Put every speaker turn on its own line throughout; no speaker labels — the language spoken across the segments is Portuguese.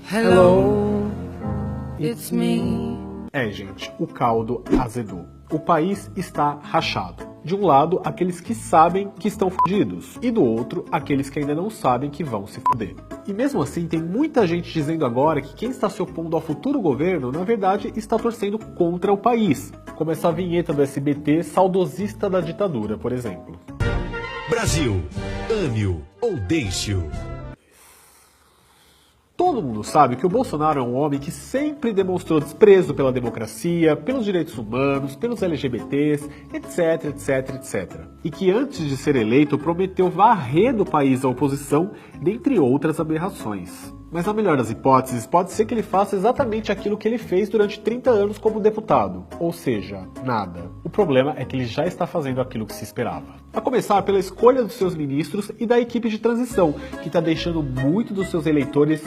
Hello, it's me. Gente, o caldo azedou. O país está rachado. De um lado, aqueles que sabem que estão fodidos, e do outro, aqueles que ainda não sabem que vão se foder. E mesmo assim, tem muita gente dizendo agora que quem está se opondo ao futuro governo, na verdade, está torcendo contra o país. Como essa vinheta do SBT saudosista da ditadura, por exemplo.
Brasil, ame-o ou deixe-o.
Todo mundo sabe que o Bolsonaro é um homem que sempre demonstrou desprezo pela democracia, pelos direitos humanos, pelos LGBTs, etc, etc, etc. E que antes de ser eleito prometeu varrer do país a oposição, dentre outras aberrações. Mas na melhor das hipóteses, pode ser que ele faça exatamente aquilo que ele fez durante 30 anos como deputado. Ou seja, nada. O problema é que ele já está fazendo aquilo que se esperava. A começar pela escolha dos seus ministros e da equipe de transição, que está deixando muito dos seus eleitores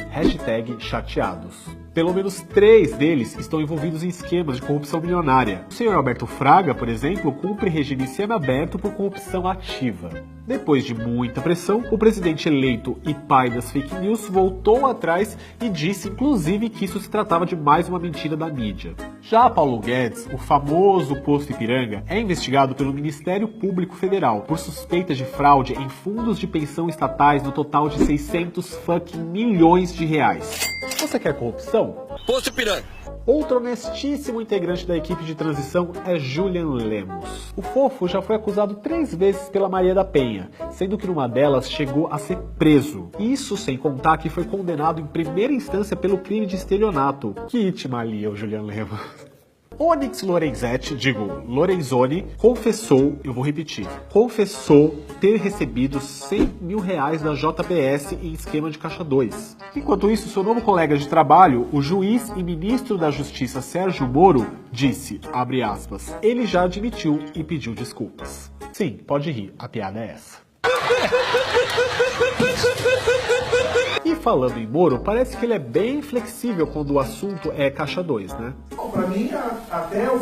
#chateados. Pelo menos 3 deles estão envolvidos em esquemas de corrupção milionária. O senhor Alberto Fraga, por exemplo, cumpre regime semiaberto por corrupção ativa. Depois de muita pressão, o presidente eleito e pai das fake news voltou atrás e disse, inclusive, que isso se tratava de mais uma mentira da mídia. Já Paulo Guedes, o famoso posto Ipiranga, é investigado pelo Ministério Público Federal por suspeitas de fraude em fundos de pensão estatais no total de 600 fucking milhões de reais. Você quer corrupção?
Posto Ipiranga.
Outro honestíssimo integrante da equipe de transição é Julian Lemos. O fofo já foi acusado 3 vezes pela Maria da Penha, sendo que numa delas chegou a ser preso. Isso sem contar que foi condenado em primeira instância pelo crime de estelionato. Que itimalia o Julian Lemos. Onyx Lorenzoni confessou, eu vou repetir, confessou ter recebido R$100 mil da JBS em esquema de Caixa 2. Enquanto isso, seu novo colega de trabalho, o juiz e ministro da Justiça Sérgio Moro, disse, abre aspas, ele já admitiu e pediu desculpas. Sim, pode rir, a piada é essa. E falando em Moro, parece que ele é bem flexível quando o assunto é Caixa 2, né?
Bom, para mim, até o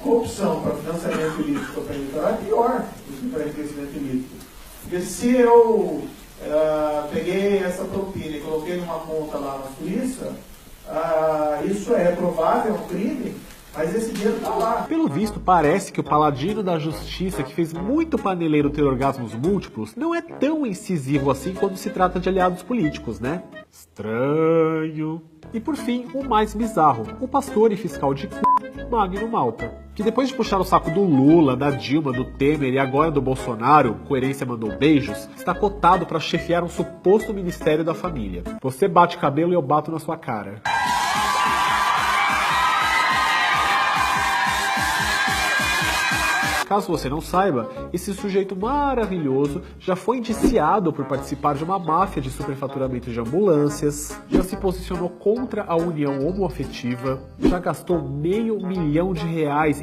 corrupção para financiamento ilícito para eleitoral é pior do que para enriquecimento ilícito. Porque se eu peguei essa propina e coloquei numa conta lá na Suíça, isso é provável, é um crime, mas esse dinheiro está lá.
Pelo visto, parece que o paladino da justiça, que fez muito paneleiro ter orgasmos múltiplos, não é tão incisivo assim quando se trata de aliados políticos, né? Estranho. E por fim, o mais bizarro, o pastor e fiscal de c... Magno Malta, que depois de puxar o saco do Lula, da Dilma, do Temer e agora do Bolsonaro, coerência mandou beijos, está cotado para chefiar um suposto Ministério da Família. Você bate cabelo e eu bato na sua cara. Caso você não saiba, esse sujeito maravilhoso já foi indiciado por participar de uma máfia de superfaturamento de ambulâncias, já se posicionou contra a união homoafetiva, já gastou R$500 mil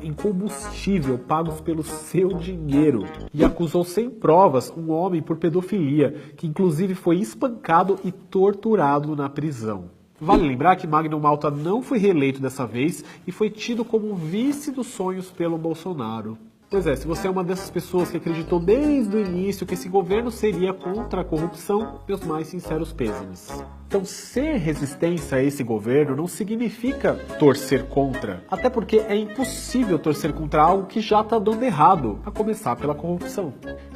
em combustível pagos pelo seu dinheiro e acusou sem provas um homem por pedofilia, que inclusive foi espancado e torturado na prisão. Vale lembrar que Magno Malta não foi reeleito dessa vez e foi tido como um vice dos sonhos pelo Bolsonaro. Pois é, se você é uma dessas pessoas que acreditou desde o início que esse governo seria contra a corrupção, meus mais sinceros pêsames. Então, ser resistência a esse governo não significa torcer contra. Até porque é impossível torcer contra algo que já está dando errado, a começar pela corrupção.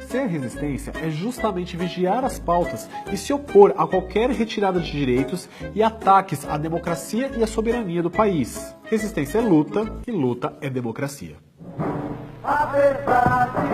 Ser resistência é justamente vigiar as pautas e se opor a qualquer retirada de direitos e ataques à democracia e à soberania do país. Resistência é luta e luta é democracia.
A verdade